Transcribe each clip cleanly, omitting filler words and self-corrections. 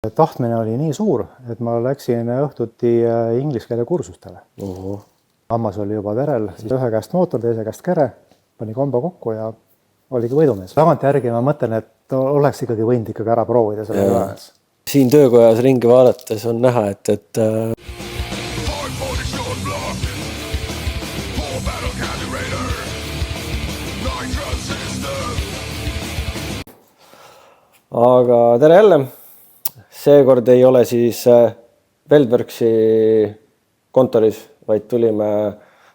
Tahtmine oli nii suur, et ma läksin õhtuti inglise keele kursustele. Hammas oli juba verel, siis ühe käest mootor, teise käest kere, pani kombo kokku ja oligi võidumees. Tagantjärgi ma mõtlen, et oleks ikkagi võinud ikkagi ära proovida selle üles. Siin töökojas ringi vaadates on näha, et aga tere jälle! Seekord ei ole siis Weldworksi kontoris, vaid tulime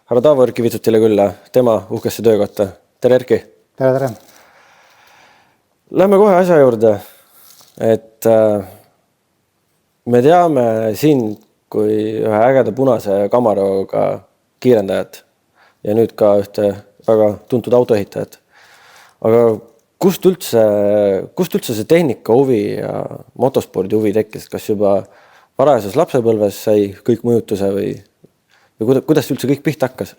härra Taavo Erki Vitsutile külla, tema uhkesse töökotta. Tere Erki! Tere, tere! Lähme kohe asja juurde, et me teame sind kui ühe ägeda punase kamaroga kiirendajat ja nüüd ka ühte väga tuntud autoehitajat. Aga kust üldse see tehnika huvi ja motospordi huvi tekkis? Kas juba varajases lapsepõlves sai kõik mõjutuse või kuidas üldse kõik pihta hakkas?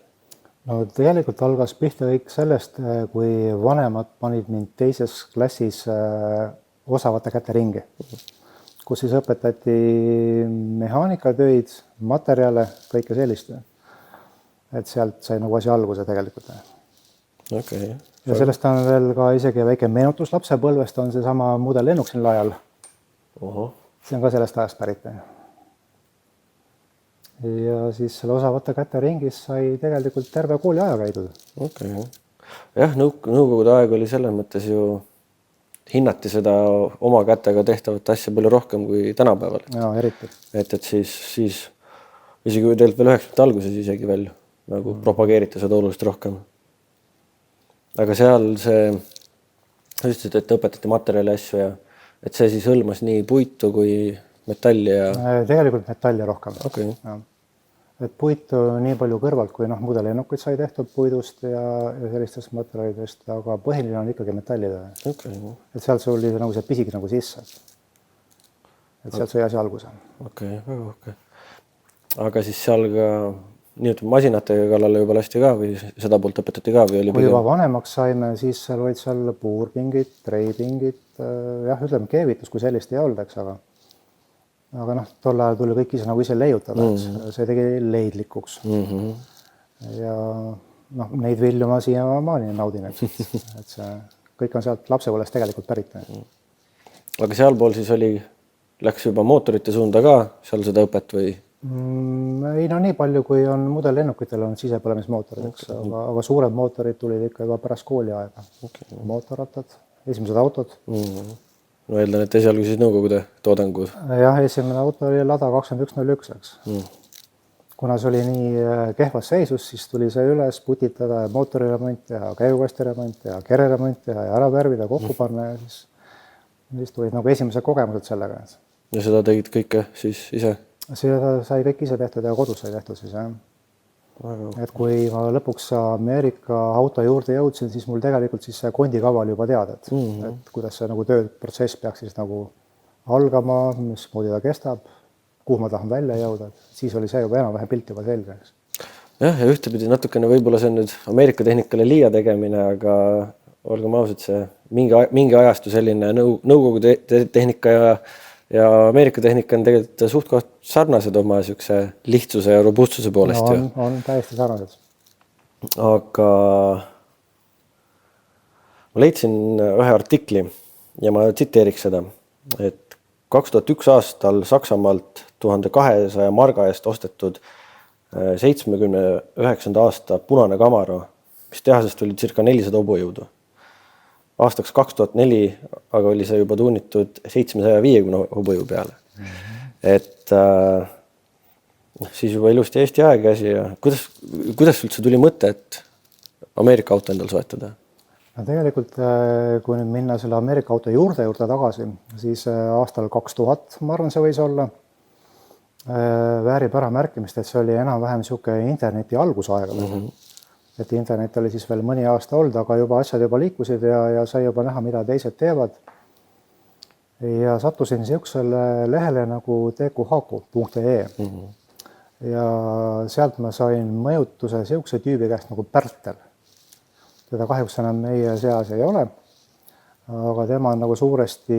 No tegelikult algas pihta kõik sellest, kui vanemad panid mind teises klassis osavate käte ringi, kus siis õpetati mehaanikatöid, materjale, kõike sellist. Et sealt sai nagu asi alguse tegelikult. Okay. Ja sellest on veel ka isegi väike meenutus lapsepõlvest, on see sama mudel lennuk siin laial. See on ka sellest ajast pärit. Ja siis selle osavate käte ringis sai tegelikult terve kooli aja käidud. Okay. Jah, nõukogude aeg oli selles mõttes ju hinnati seda oma kätega tehtavat asja palju rohkem kui tänapäeval. Ja, eriti. Et siis isegi tegelikult veel 90 alguses isegi veel nagu propageeriti seda oluliselt rohkem. Aga seal see, et õpetati materjali asju ja et see siis hõlmas nii puitu kui metalli ja... Tegelikult metalli rohkem. Okay. Ja. Et puitu nii palju kõrvalt, kui mudellennukuid sai tehtud puidust ja sellistest materjalidest, aga põhiline on ikkagi metallide. Okay. Et sealt see oli nagu see pisigi nagu sisse. Et sealt sai asi alguse. Okay, väga okay. Aga siis seal ka masinate kallale juba lasti ka või seda poolt õpetati ka? Või oli kui juba vanemaks saime, siis seal olid seal puurpingid, treipingid, jah, ütleme keevitus, kui sellist ei olnud, eks, aga tol ajal tuli kõik ise nagu ise leiutada, see tegi leidlikuks. Ja neid vilju ma siiamaani naudin, et see kõik on sealt lapsepõlvest tegelikult pärit. Aga sealpool siis läks juba mootorite suunda ka seal seda õpet või? Ei, nii palju, kui on mudellennukitel on sisepõlemismootorid, eks, aga suured mootorid tulid ikka juba pärast kooli aega. Okay. Mootorrattad, esimesed autod. No eeldan, et esialgu siis nõukogude toodangud. Jah, esimene auto oli Lada 2101, eks. Kuna see oli nii kehvas seisus, siis tuli see üles putitada ja mootoriremont teha, käigukastiremont teha, kereremont teha ja ära värvida, kokku panna ja siis tulid nagu esimesed kogemused sellega. Ja seda tegid kõike siis ise? Seda sai kõik ise tehtud ja kodus sai tehtud siis, jah. Et kui ma lõpuks Ameerika auto juurde jõudsin, siis mul tegelikult siis see kondikava oli juba teada, et kuidas see nagu tööprotsess peaks siis nagu algama, mis moodi ta kestab, kuhu ma tahan välja jõuda. Siis oli see juba enam-vähem pilt juba selge. Jah, ja ühtepidi natukene võib-olla see on nüüd Ameerika tehnikale liia tegemine, aga olgem ausad, see mingi ajastu selline nõukogude tehnika ja Ameerika tehnika on tegelikult suht sarnased oma lihtsuse ja robustsuse poolest. No, on täiesti sarnased. Aga ma leidsin ühe artikli ja ma tsiteeriks seda, et 2001 aastal Saksamaalt 1200 marga eest ostetud 79. aasta punane Camaro, mis tehasest oli circa 400 hobujõudu. Aastaks 2004 aga oli see juba tuunitud 750 hobujõu peale. Et siis juba ilusti Eesti aekäsi ja kuidas üldse tuli mõte, et Ameerika auto endal soetada? No tegelikult, kui nüüd minna selle Ameerika auto juurde tagasi, siis aastal 2000, ma arvan, see võis olla, väärib ära märkimist, et see oli enam-vähem niisugune interneti algusaega. Et internet oli siis veel mõni aasta olnud, aga juba asjad juba liikusid ja sai juba näha, mida teised teevad. Ja sattusin niisugusele lehele nagu tqhaku.ee. Ja sealt ma sain mõjutuse niisuguse tüübi käest nagu Pärtel. Teda kahjuks enam meie seas ei ole, aga tema on nagu suuresti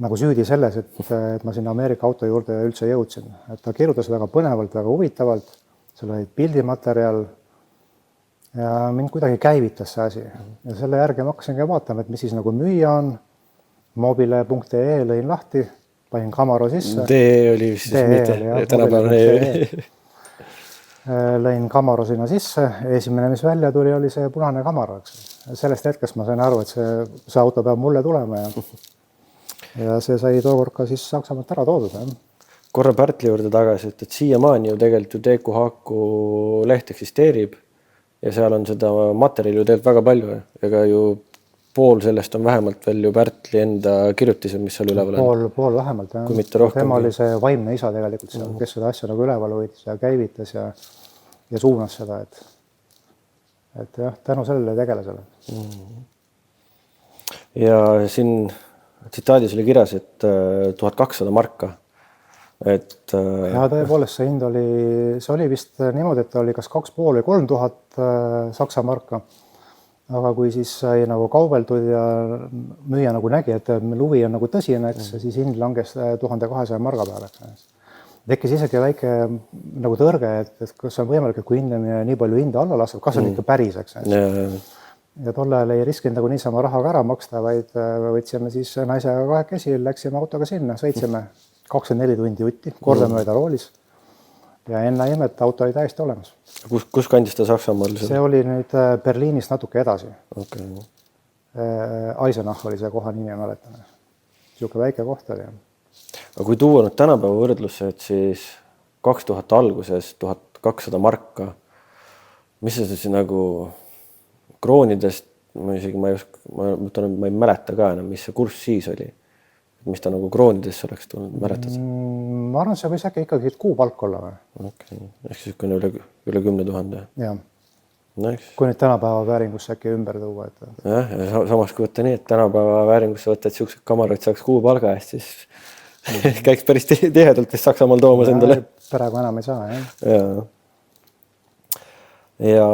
nagu süüdi selles, et ma sinna Ameerika auto juurde üldse jõudsin. Et ta kirjutas väga põnevalt, väga huvitavalt, seal oli pildimaterjal ja mind kuidagi käivitas see asi. Ja selle järgi ma hakkasingi vaatama, et mis siis nagu müüa on. Mobile.ee lõin lahti, panin Camaro sisse. DE oli vist mitte, tänapäevane lõin Camaro sinna sisse, esimene, mis välja tuli, oli see punane Camaro, eks. Sellest hetkest ma sain aru, et see auto peab mulle tulema ja see sai tookord ka siis Saksamaalt ära toodud. Korra Pärtli juurde tagasi, et siiamaani ju tegelikult ju Teeku Haaku leht eksisteerib ja seal on seda materjali ju tegelikult väga palju. Ega ju pool sellest on vähemalt veel ju Pärtli enda kirjutised, mis seal üleval on. Pool vähemalt, jah. Kui mitte rohkem. Tema oli see vaimne isa tegelikult seal, kes seda asja nagu üleval hoidis ja käivitas ja suunas seda, et jah, tänu sellele tegelasele. Ja siin tsitaadis oli kirjas, et 1200 marka. Ja tõepoolest see hind oli vist niimoodi, et ta oli kas 2,5 või 3000 Saksa marka. Aga kui siis sai nagu kaubeldud ja müüja nagu nägi, et luvi on nagu tõsine, siis hind langes 1200 marga peale. Tekkis isegi väike nagu tõrge, et kas on võimalik, et kui hindamine nii palju hinda alla laseb, kas on ikka päris, eks. Ja tolle ajal ei riskinud nagu niisama rahaga ära maksta, vaid võtsime siis naisega kahekesi, läksime autoga sinna, sõitsime 24 tundi jutti, kordamööda roolis ja enne imet auto oli täiesti olemas. Kus kandis ta Saksamaal? See oli nüüd Berliinist natuke edasi. Okay. Eisenach oli see koha nimi, mäletan. Siuke väike koht oli. Aga kui tuua nüüd tänapäeva võrdlusse, et siis 2000 alguses 1200 marka, mis see siis nagu kroonidest, ma ei mäleta ka enam, mis see kurss siis oli, mis ta nagu kroonidesse oleks tulnud, mäletad? Ma arvan, see võis äkki ikkagi kuupalk olla või? Okay. Ehk siis üle 10 000. Ja. Nice. Kui nüüd tänapäeva vääringusse äkki ümber tuua. Ja samas kui võtta nii, et tänapäeva vääringusse võtta, et siuksed Camaroid saaks kuupalga eest, siis käiks päris tihedalt vist Saksamaal toomas endale. Praegu enam ei saa, jah. Ja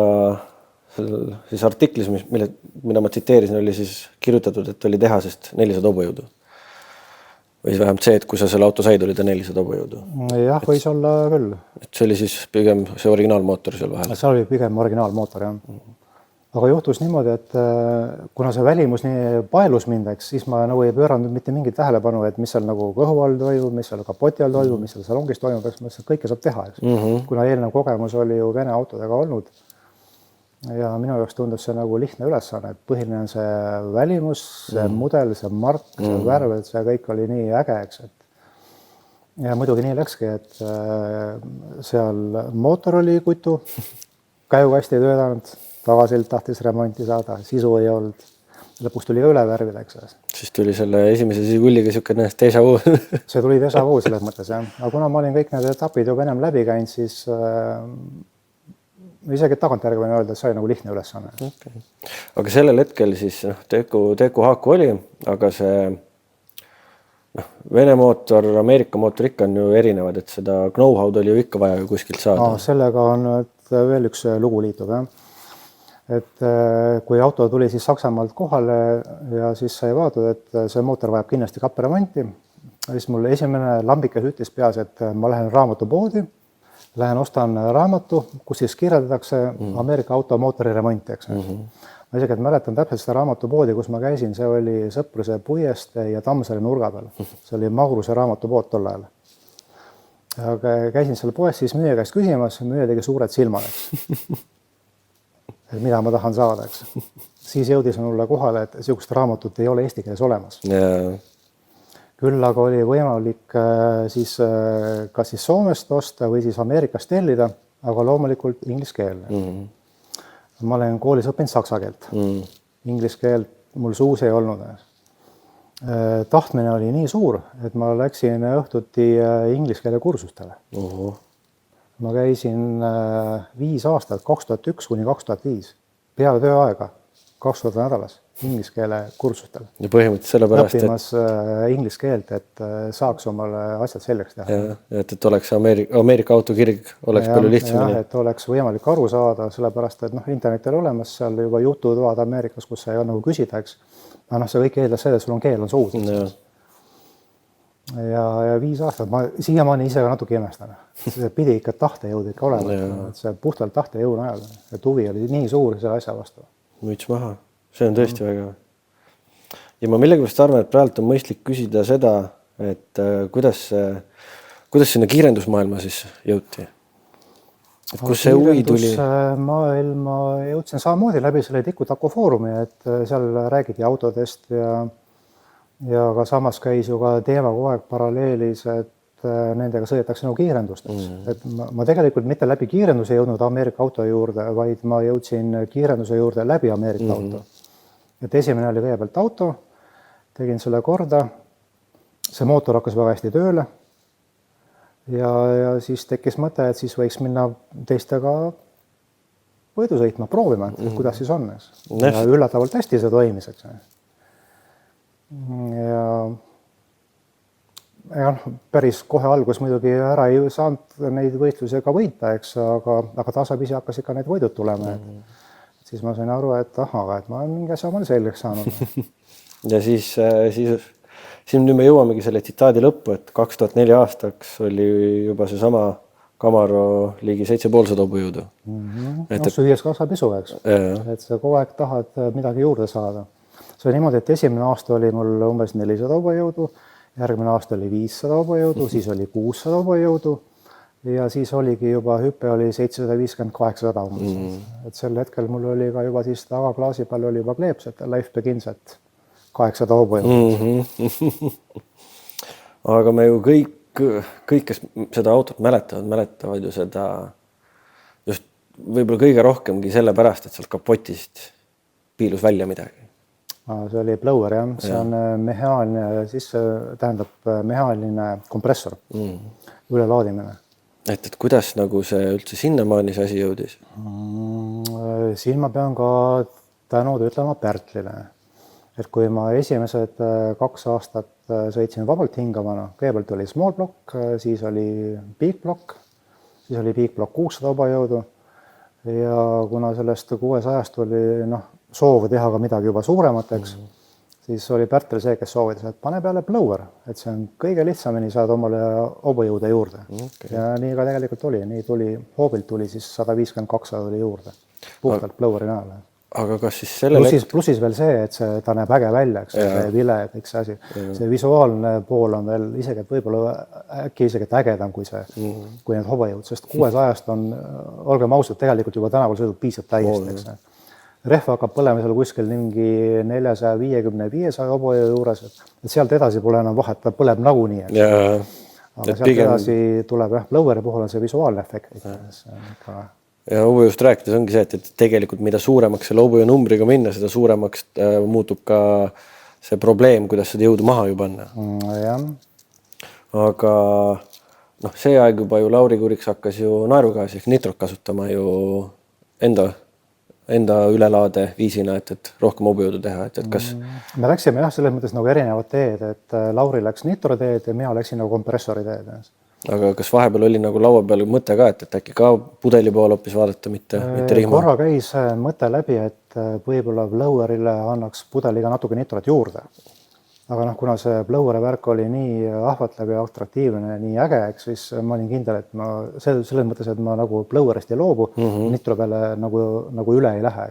siis artiklis, mida ma tsiteerisin, oli siis kirjutatud, et oli tehasest 400 hobujõudu. Või vähemalt see, et kui sa selle auto said, oli ta 400 hobujõudu. Jah, võis olla küll. Et see oli siis pigem see originaalmootor seal vahel. See oli pigem originaalmootor, jah. Aga juhtus niimoodi, et kuna see välimus nii paelus mind, siis ma nagu ei pööranud mitte mingit tähelepanu, et mis seal nagu kõhu all toimub, mis seal kapoti all toimub, mis seal salongis toimub, eks kõike saab teha. Kuna eelnev kogemus oli ju Vene autodega olnud. Ja minu jaoks tundus see nagu lihtne ülesanne, et põhiline on see välimus, see mudel, see mark, see värv, et see kõik oli nii äge, eks. Ja muidugi nii läkski, et seal mootor oli kutu, käjukasti ei töötanud, tagasilt tahtis remonti saada, sisu ei olnud. Lõpuks tuli üle värvida, eks. Siis tuli selle esimese sisulliga siukene déjà vu. See tuli déjà vu selles mõttes, jah. Aga kuna ma olin kõik need etapid juba enam läbi käinud, siis isegi tagantjärgi võin öelda, et see oli nagu lihtne ülesanne. Okay. Aga sellel hetkel siis Teeku Haaku oli, aga see Vene mootor, Ameerika mootor ikka on ju erinevad, et seda know-how'd oli ju ikka vaja kuskilt saada. Sellega on veel üks lugu liitub, jah. Et kui auto tuli siis Saksamaalt kohale ja siis sai vaadud, et see mootor vajab kindlasti kapperemonti, siis mul esimene lambikes ütles peas, et ma lähen raamatupoodi, lähen ostan raamatu, kus siis kirjeldatakse Ameerika automootori remonti, eks. Ma isegi mäletan täpselt seda raamatupoodi, kus ma käisin, see oli Sõpruse Puieste ja Tammsaare nurga peal. See oli Mauruse raamatupood tol ajal. Aga käisin seal poes siis müüja käest küsimas, müüja tegi suured silmad, eks. Et mida ma tahan saada, eks. Siis jõudis mulle kohale, et niisugust raamatut ei ole eesti keeles olemas. Küll aga oli võimalik siis kas siis Soomest osta või siis Ameerikast tellida, aga loomulikult inglise keelne. Ma olen koolis õppinud saksa keelt. Inglise keelt mul suus ei olnud. Tahtmine oli nii suur, et ma läksin õhtuti inglise keele kursustele. Ma käisin 5 aastat, 2001 kuni 2005, peale tööaega, 2 korda nädalas inglise keele kursustel. Ja põhimõtteliselt sellepärast, õppimas inglise keelt, et saaks omale asjad selgeks teha. Ja, et oleks Ameerika autokirg oleks palju lihtsamini. Ja, et oleks võimalik aru saada, sellepärast, et internet oli olemas, seal juba jututoad Ameerikas, kus ei ole nagu küsida, eks. See kõik eeldas seda, sul on keel on suus. ja 5 aastat, ma siiamaani ise ka natuke imestan. See pidi ikka tahtejõud ikka olema, et see puhtalt tahtejõu najal, et huvi oli nii suur selle asja vastu. Müts maha, see on tõesti väga. Ja ma millegipärast arvan, et praegu on mõistlik küsida seda, et kuidas sinna kiirendusmaailma siis jõuti? Et kus see huvi tuli? Maailma jõudsin samamoodi läbi selle Tiku-Taku foorumi, et seal räägiti autodest ja ka samas käis ju ka teema kogu aeg paralleelis, et nendega sõidetakse nagu kiirendusteks. Et ma tegelikult mitte läbi kiirenduse jõudnud Ameerika auto juurde, vaid ma jõudsin kiirenduse juurde läbi Ameerika auto. Et esimene oli kõigepealt auto, tegin selle korda, see mootor hakkas väga hästi tööle ja siis tekkis mõte, et siis võiks minna teistega võidu sõitma, proovima, et kuidas siis on. Ja üllatavalt hästi see toimis, eks. Ja päris kohe algus muidugi ära ei saanud neid võitlusi ka võita, eks, aga tasapisi hakkas ikka need võidud tulema. Siis ma sain aru, et et ma olen mingi asja omale selgeks saanud. Ja siis nüüd me jõuamegi selle tsitaadi lõppu, et 2004 aastaks oli juba see sama Camaro ligi 7,5 hobujõudu. Süües kasvab isu, eks. Et sa kogu aeg tahad midagi juurde saada. See on niimoodi, et esimene aasta oli mul umbes 400 hobujõudu, järgmine aasta oli 500 hobujõudu, siis oli 600 hobujõudu ja siis oligi juba hüpe oli 750-800 umbes. Et sel hetkel mul oli ka juba siis tagaklaasi peal oli juba kleeps, et life begins, et 800 hobujõudu. Aga me ju kõik, kes seda autot mäletavad ju seda just võib-olla kõige rohkemgi sellepärast, et sealt kapotist piilus välja midagi. See oli blower, jah. See on mehaaline kompressor, ülelaadimine. Et kuidas nagu see üldse sinnamaani see asi jõudis? Siin ma pean ka tänud ütlema Pärtlile. Et kui ma esimesed 2 aastat sõitsin vabalt hingavana, kõigepealt oli small block, siis oli big block, siis oli big block 600 hobujõudu ja kuna sellest 600-st oli soov teha ka midagi juba suuremateks, siis oli Pärtel see, kes soovitas, et pane peale blower, et see on kõige lihtsamini saada omale hobujõude juurde. Ja nii ka tegelikult oli, nii tuli, hoobilt tuli siis 150-200 tuli juurde, puhtalt bloweri näole. Aga kas siis sellele... Plussis veel see, et ta näeb äge välja, eks see vile ja kõik see asi. See visuaalne pool on veel isegi, et võib-olla äkki isegi ägedam kui kui need hobujõud, sest 600-ast on, olgem ausad, tegelikult juba tänaval sõidub piisab täiesti, eks. Rehv hakkab põlema seal kuskil mingi 450-500 hobujõu juures, et sealt edasi pole enam vahet, ta põleb nagunii. Aga sealt edasi tuleb bloweri puhul on see visuaalne efekt. Ja hobujõust rääkides ongi see, et tegelikult mida suuremaks selle hobujõu numbriga minna, seda suuremaks muutub ka see probleem, kuidas seda jõudu maha ju panna. Aga see aeg juba ju Lauri Kuriks hakkas ju naerugaasi ehk nitrot kasutama ju enda ülelaade viisina, et rohkem hobujõudu teha. Et kas... Me läksime selles mõttes nagu erinevad teed, et Lauri läks nitro teed ja mina läksin nagu kompressori teed. Aga kas vahepeal oli nagu laua peal mõte ka, et äkki ka pudeli pool hoopis vaadata, mitte rihma? Korra käis mõte läbi, et võib-olla blowerile annaks pudeliga natuke nitrot juurde. Aga kuna see bloweri värk oli nii ahvatlev ja atraktiivne, nii äge, siis ma olin kindel, et ma selles mõttes, et ma nagu blowerist ei loobu, nitro peale nagu üle ei lähe.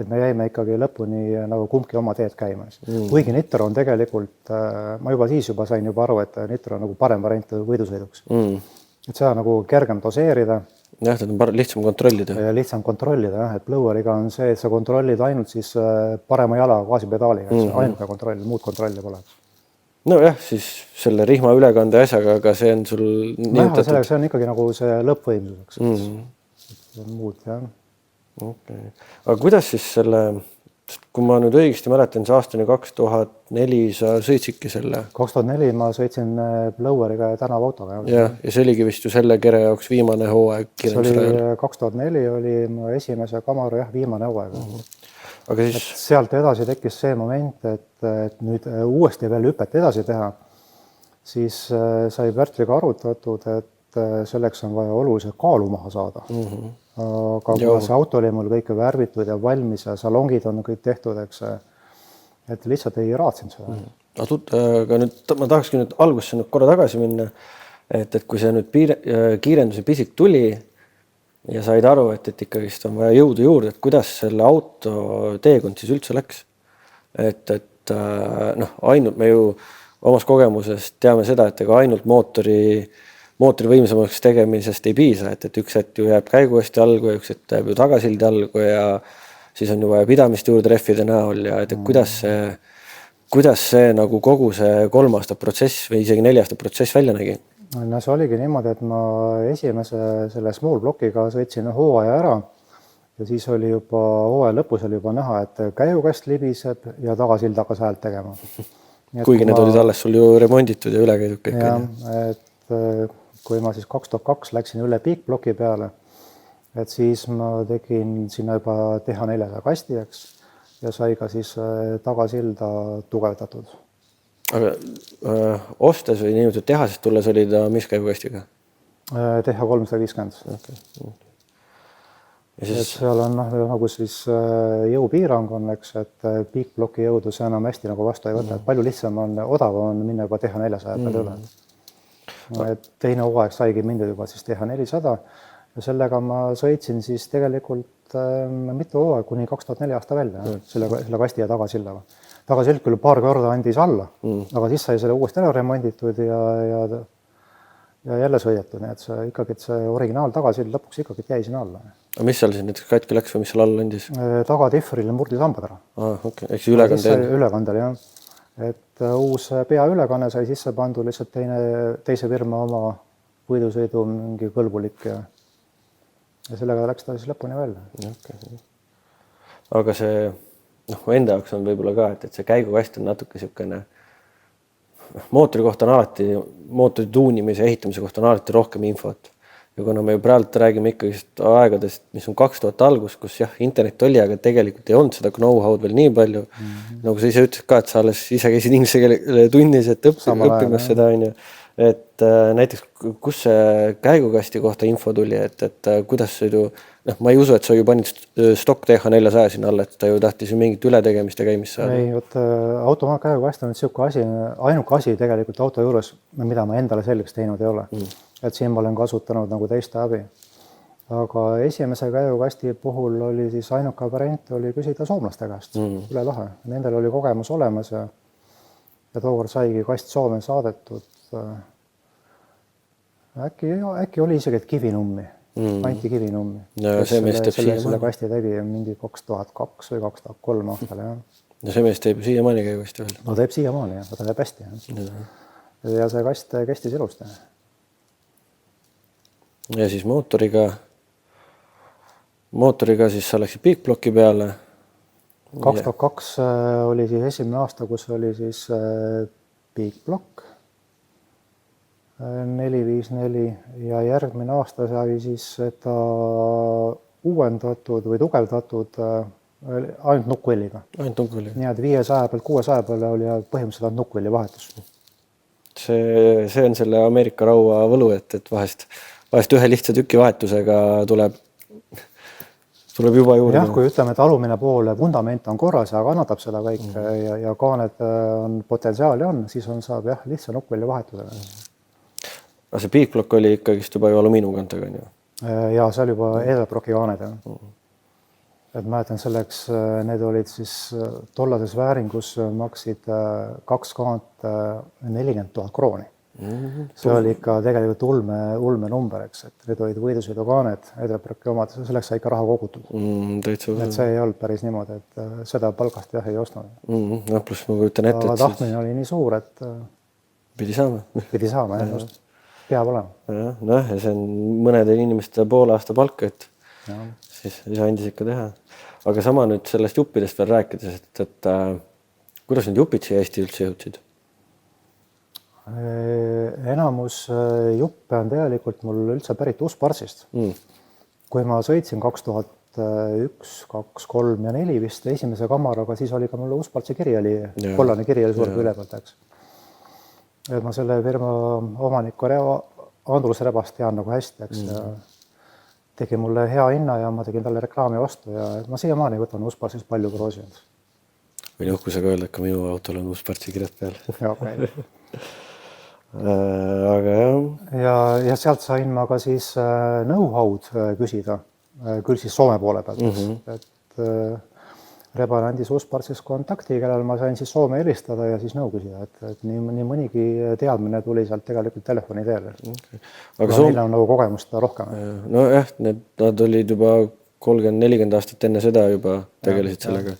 Et me jäime ikkagi lõpuni nagu kumbki oma teed käima. Kuigi nitro on tegelikult, ma juba sain aru, et nitro on nagu parem variant võidusõiduks. Et seda nagu kergem doseerida. Jah, et on lihtsam kontrollida. Ja lihtsam kontrollida, et bloweriga on see, et sa kontrollid ainult siis parema jala gaasipedaaliga. Ainuke kontroll, muud kontrolli pole. Nojah, siis selle rihma ülekande asjaga, aga see on sul niimetatud. See on ikkagi nagu see lõppvõimsuseks. See on muud, jah. Okay. Aga kuidas siis kui ma nüüd õigesti mäletan, see aastani 2004 sa sõitsidki selle? 2004 ma sõitsin bloweriga ja tänavautoga. Ja see oligi vist ju selle kere jaoks viimane hooaeg. See oli 2004 oli mu esimese Camaro viimane hooaeg. Aga siis... Sealt edasi tekkis see moment, et nüüd uuesti veel hüpet edasi teha, siis sai Pärtliga arutatud, et selleks on vaja oluliselt kaalu maha saada. Aga kuna see auto oli mul kõik värvitud ja valmis ja salongid on kõik tehtud, eks, et lihtsalt ei raatsinud seda. Aga nüüd ma tahakski nüüd algusse nüüd korra tagasi minna, et kui see nüüd kiirenduse pisik tuli ja said aru, et ikkagist on vaja jõudu juurde, et kuidas selle auto teekond siis üldse läks. Et ainult me ju omas kogemusest teame seda, et ega ainult mootori võimsamaks tegemisest ei piisa, et üks hetk ju jääb käiguvasti algu ja üks hetk jääb ju tagasildi algu ja siis on ju vaja pidamist juurde rehvide näol ja et kuidas see nagu kogu see 3 aasta protsess või isegi 4 aasta protsess välja nägi? No see oligi niimoodi, et ma esimese selle small blokiga sõitsin hooaja ära ja siis oli juba hooaja lõpus oli juba näha, et käigukast libiseb ja tagasild hakkas häält tegema. Kuigi need olid alles sul ju remonditud ja ülekäidud kõik. Ja, et kui ma siis 2002 läksin üle piikbloki peale, et siis ma tegin sinna juba TH400 kasti, eks, ja sai ka siis tagasilda tugevdatud. Aga ostes või niimoodi tehasest tulles oli ta mis käigukastiga? TH350. Okay. Ja siis... Et seal on nagu siis jõupiirang on, eks, et piikbloki jõudu see enam hästi nagu vastu ei võta. Et palju lihtsam on, odavam on minna juba TH400 peale üle. Et teine hooaeg saigi mindud juba siis TH400 ja sellega ma sõitsin siis tegelikult mitu hooaeg kuni 2004 aasta välja selle kasti ja tagasillaga. Tagasild küll paar korda andis alla, aga siis sai selle uuesti ära remonditud ja jälle sõidetud, nii et see ikkagi see originaal tagasild lõpuks ikkagi jäi sinna alla. Aga mis seal siis näiteks katki läks või mis seal all andis? Tagatihvril murdi sambad ära. Okay. Eks ülekandel? Ülekandel, jah. Et uus peaülekanne sai sisse pandud lihtsalt teise firma oma võidusõidu mingi kõlbulik ja sellega läks ta siis lõpuni välja. Okay. Aga see enda jaoks on võib-olla ka, et see käigukast on natuke niisugune mootori kohta on alati, mootori tuunimise ja ehitamise kohta on alati rohkem infot. Ja kuna me ju praegu räägime ikkagist aegadest, mis on 2000 algus, kus jah, internet oli, aga tegelikult ei olnud seda know-how'd veel nii palju. Nagu sa ise ütlesid ka, et sa alles ise käisid inglise keele tunnis, et õppimas seda on ju. Et näiteks, kus see käigukasti kohta info tuli, et kuidas sõidu, ma ei usu, et sa ju panid stock TH400 sinna alla, et ta ju tahtis ju mingit ületegemist ja käimist saada. Ei, automaatkäigukast on niisugune asi, ainuke asi tegelikult auto juures, mida ma endale selgeks teinud ei ole. Et siin ma olen kasutanud nagu teiste abi. Aga esimese käigukasti puhul oli siis ainuke variant oli küsida soomlaste käest üle lahe. Nendel oli kogemus olemas ja tookord saigi kast Soome saadetud. Äkki oli isegi Kivinummi, Anti Kivinummi. Selle kasti tegi mingi 2002 või 2003 aastal. Ja see mees teeb siiamaani käigukasti veel? No teeb siiamaani, ta teeb hästi. Ja see kast kestis ilusti. Ja siis mootoriga siis sa läksid piikblokki peale. 2002 oli siis esimene aasta, kus oli siis piikblokk 454 ja järgmine aasta sai siis seda uuendatud või tugevdatud ainult nukkvõlliga. Ainult nukkvõlliga. Nii et 500 pealt 600 peale oli põhimõtteliselt nukkvõlli vahetus. See on selle Ameerika raua võlu, et vahest ühe lihtsa tüki vahetusega tuleb juba juurde. Jah, kui ütleme, et alumine pool vundament on korras ja kannatab seda kõik ja kaaned on potentsiaali on, siis saab jah, lihtsa nukkvõlli vahetusega. Aga see piikblokk oli ikkagist juba alumiinumkantega, on ju? Ja see oli juba Edelbrocki kaaned. Et mäletan selleks, need olid siis tollases vääringus maksid 2 kaant 40 000 krooni. See oli ikka tegelikult ulme number, eks, et need olid võidusõidukaaned, Edelbrocki omad, selleks sai ikka raha kogutud. Et see ei olnud päris niimoodi, et seda palgast jah ei ostnud. Pluss ma kujutan ette, et tahtmine oli nii suur, et pidi saama, jah, just. Peab olema. Ja see on mõnede inimeste poole aasta palk, et siis andis ikka teha. Aga sama nüüd sellest juppidest veel rääkides, et kuidas need jupid siia Eesti üldse jõudsid? Enamus juppe on tegelikult mul üldse pärit Uusparsist. Kui ma sõitsin 2001, 2, 3 ja 4 vist esimese kamaraga, siis oli ka mul Uusparsi kiri oli, kollane kiri oli suure üle pealt, eks. Et ma selle firma omanikku Andrus Rebast tean nagu hästi, eks. Tegi mulle hea hinna ja ma tegin talle reklaami vastu ja ma siiamaani võtan Uusparsis palju kroosinud. võin uhkusega öelda, et ka minu autol on uus Partsi kirjad peal. Okay. Aga jah. Ja sealt sain ma ka siis know-how'd küsida, küll siis Soome poole pealt, et Rebane andis Uuspartsis kontakti, kellel ma sain siis Soome helistada ja siis nõu küsida, et nii mõnigi teadmine tuli sealt tegelikult telefoni teel. Okay. Aga neil on nagu kogemust rohkem. No jah, nad olid juba 30-40 aastat enne seda juba tegelesid sellega.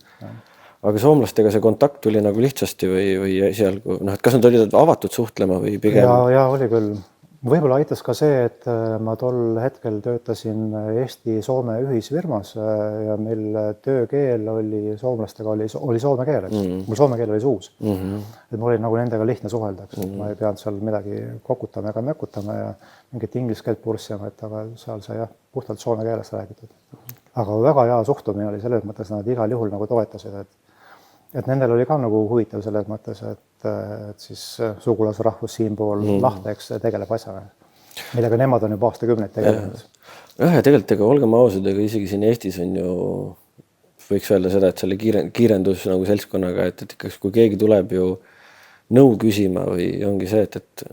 Aga soomlastega see kontakt tuli nagu lihtsasti või esialgu, et kas nad olid avatud suhtlema või pigem? Ja oli küll. Võib-olla aitas ka see, et ma tol hetkel töötasin Eesti-Soome ühisfirmas ja meil töökeel oli soomlastega oli soome keel, eks. Mul soome keel oli suus. Et mul oli nagu nendega lihtne suhelda, eks. Ma ei peanud seal midagi kokutama ega mökutama ja mingit inglise keelt purssima, et aga seal sai jah, puhtalt soome keelest räägitud. Aga väga hea suhtumine oli selles mõttes, nad igal juhul nagu toetasid, et nendel oli ka nagu huvitav selles mõttes, et siis sugulasrahvus siinpool lahteks tegeleb asjaga, millega nemad on juba aastakümneid tegelenud. Ja tegelikult ega olgem ausad, ega isegi siin Eestis on ju, võiks öelda seda, et selle kiirendus nagu seltskonnaga, et ikka kui keegi tuleb ju nõu küsima või ongi see, et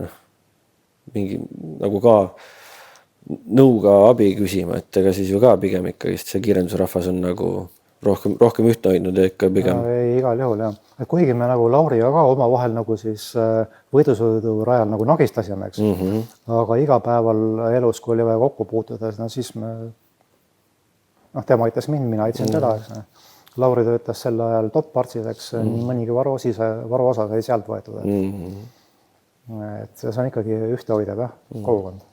mingi nagu ka nõuga abi küsima, et ega siis ju ka pigem ikkagi see kiirendusrahvas on nagu rohkem ühtne hoidnud ja ikka pigem. Igal juhul jah. Et kuigi me nagu Lauriga ka oma vahel nagu siis võidusõidu rajal nagu nagistasime, eks. Aga igapäeval elus, kui oli vaja kokku puutuda, siis me, tema aitas mind, mina aitasin teda, eks. Lauri töötas sel ajal top-partsid, eks, nii mõnigi varuosa sai sealt võetud. Et see on ikkagi ühte hoidev, kogukond.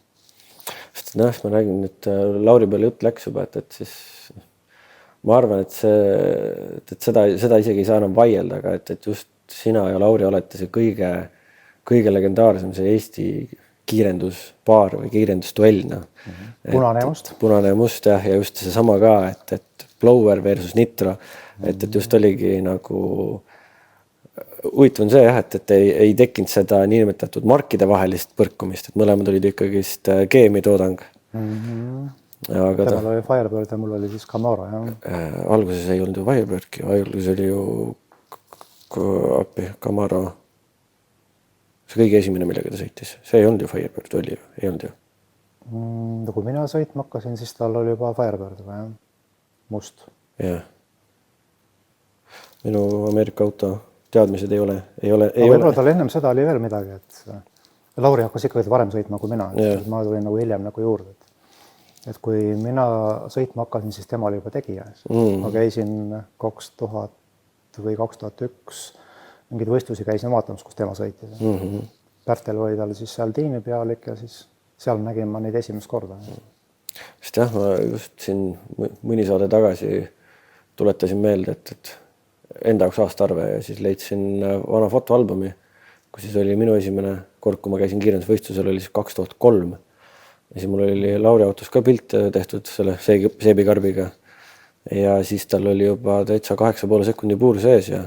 Ma räägin, et Lauri peale jutt läks juba, et siis ma arvan, et seda isegi ei saa enam vaielda, aga et just sina ja Lauri olete see kõige legendaarsem see Eesti kiirenduspaar või kiirendusduell. Punane ja must. Punane ja must ja just see sama ka, et Blower versus Nitro, et just oligi nagu huvitav on see jah, et ei tekkinud seda niinimetatud markide vahelist põrkumist, et mõlemad olid ikkagist GM-i Temal oli Firebird ja mul oli siis Camaro, jah. Alguses ei olnud ju Firebird, alguses oli ju Camaro. See kõige esimene, millega ta sõitis. See ei olnud ju Firebird, oli ju, ei olnud ju. Kui mina sõitma hakkasin, siis tal oli juba Firebird, jah. Must. Jah. Minu Ameerika auto teadmised ei ole. Võib-olla tal ennem seda oli veel midagi, et Lauri hakkas ikka varem sõitma kui mina. Ma tulin nagu hiljem nagu juurde. Et kui mina sõitma hakkasin, siis tema oli juba tegija. Ma käisin 2000 või 2001 mingid võistlusi käisin vaatamas, kus tema sõitis. Pärtel oli tal siis seal tiimipealik ja siis seal nägin ma neid esimest korda. Sest jah, ma just siin mõni saade tagasi tuletasin meelde, et enda jaoks aastaarve ja siis leidsin vana fotoalbumi, kus siis oli minu esimene kord, kui ma käisin kiirendusvõistlusel, oli siis 2003. Ja siis mul oli Lauri autos ka pilt tehtud selle seebikarbiga ja siis tal oli juba täitsa 8,5 sekundi puur sees ja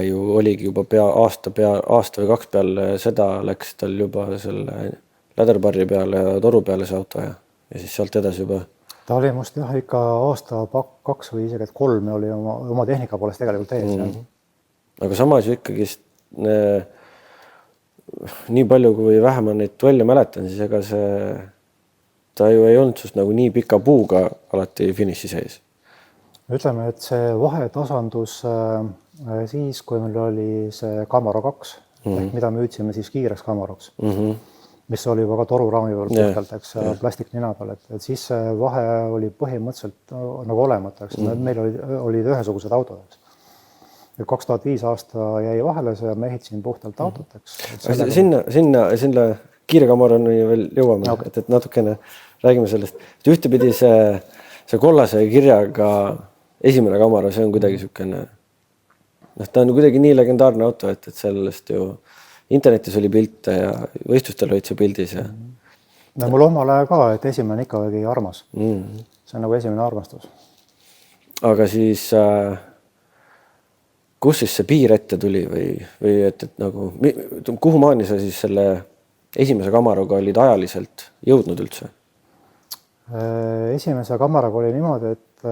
ju oligi juba aasta või 2 peale seda läks tal juba selle läderbarri peale ja toru peale see auto ja siis sealt edasi juba. Ta oli must jah ikka aasta 2 või isegi 3 oli oma tehnika poolest tegelikult ees. Aga samas ju ikkagi nii palju, kui vähem on neid duelle mäletan, siis ega ta ju ei olnud sust nagu nii pika puuga alati finiši sees. Ütleme, et see vahetasandus siis, kui meil oli see Camaro 2, mida me hüüdsime siis kiireks Camaroks, mis oli juba ka toruraami peal puhtalt, eks, plastiknina peal, et siis see vahe oli põhimõtteliselt nagu olemata, eks. Meil olid ühesugused autod, eks. 2005 aasta jäi vahele see ja me ehitasin puhtalt autot, eks. Sinna kiire Camaroni veel jõuame, et natukene räägime sellest. Et ühtepidi see kollase kirjaga esimene Camaro, see on kuidagi sükene, ta on kuidagi nii legendaarne auto, et sellest ju internetis oli pilte ja võistlustel olid see pildis. Ja. Mul omal ajal ka, et esimene ikka oli armas. See on nagu esimene armastus. Aga siis kus siis see piir ette tuli või et nagu, kuhu maani sa siis selle esimese Camaroga olid ajaliselt jõudnud üldse? Esimese Camaroga oli niimoodi, et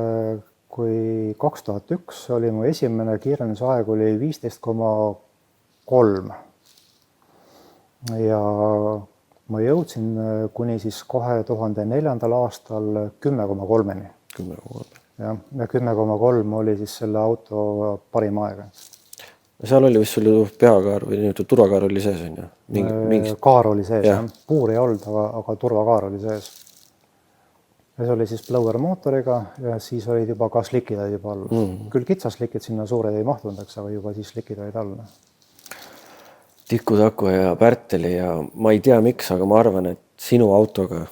kui 2001 oli mu esimene kiirendusaeg oli 15,3 ja ma jõudsin kuni siis 2004. aastal 10,3-ni. 10,3. Ja 10,3 oli siis selle auto parim aeg. Seal oli vist sul ju peakaar või nii-öelda turvakaar oli sees, on ju? Kaar oli sees, puur ei olnud, aga turvakaar oli sees. Ja see oli siis blower mootoriga ja siis olid juba ka slikid juba all. Küll kitsaslikid sinna suured ei mahtunud, aga juba siis slikid olid all. Tiku Taku ja Pärteli ja ma ei tea miks, aga ma arvan, et sinu autoga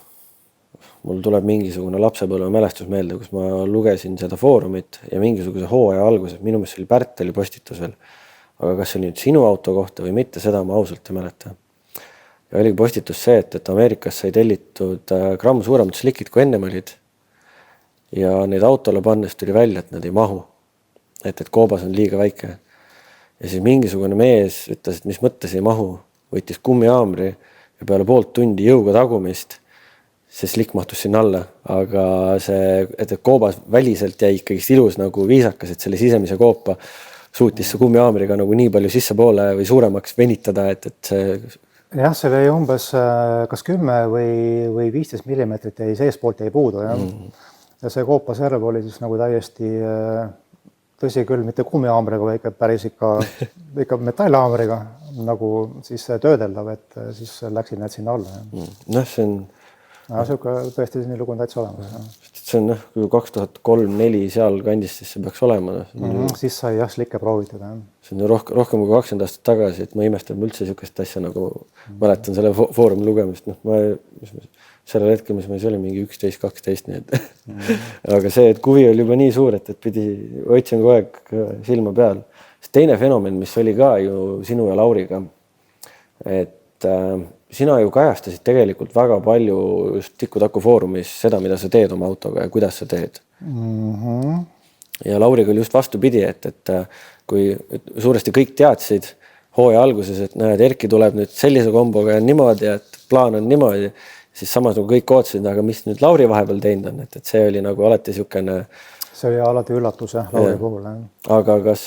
mul tuleb mingisugune lapsepõlve mälestus meelde, kus ma lugesin seda foorumit ja mingisuguse hooaja alguses, minu meelest oli Pärteli postitusel, aga kas see nüüd sinu auto kohta või mitte, seda ma ausalt ei mäleta. Ja oli postitus see, et Ameerikas sai tellitud gramm suuremad slikid kui ennem olid ja neid autole pannes tuli välja, et nad ei mahu, et koobas on liiga väike. Ja siis mingisugune mees ütles, et mis mõttes ei mahu, võttis kummihaamri ja peale poolt tundi jõuga tagumist see slik mahtus sinna alla, aga see, et koobas väliselt jäi ikkagi ilus nagu viisakas, et selle sisemise koopa suutis see kummihaamriga nagu nii palju sisse poole või suuremaks venitada, et see... Jah, see oli umbes kas 10 või 15 millimeetrit jäi seespoolt jäi puudu. Ja see koopaserv oli siis nagu täiesti, tõsi küll, mitte kummihaamriga, vaid päris ikka metallhaamriga nagu siis töödeldav, et siis läksid need sinna alla. Noh, see on... tõesti nii lugu on täitsa olemas. See on 2003-2004 seal kandis, siis see peaks olema. Siis sai jah slikke proovitada. See on rohkem kui 20 aastat tagasi, et ma imestan üldse niisugust asja nagu mäletan selle foorumi lugemist. Sellel hetkel, mis meil oli mingi 11-12, nii et aga see, et kuvi oli juba nii suur, et pidi otsin kogu aeg silma peal. Teine fenomen, mis oli ka ju sinu ja Lauriga, et sina ju kajastasid tegelikult väga palju just Tiku Taku foorumis seda, mida sa teed oma autoga ja kuidas sa teed. Ja Lauriga oli just vastupidi, et kui suuresti kõik teadsid hooaja alguses, et näed, Erki tuleb nüüd sellise komboga ja niimoodi, et plaan on niimoodi, siis samas nagu kõik ootsid, aga mis nüüd Lauri vahepeal teinud on, et see oli nagu alati niisugune... See oli alati üllatus Lauri puhul. Aga kas...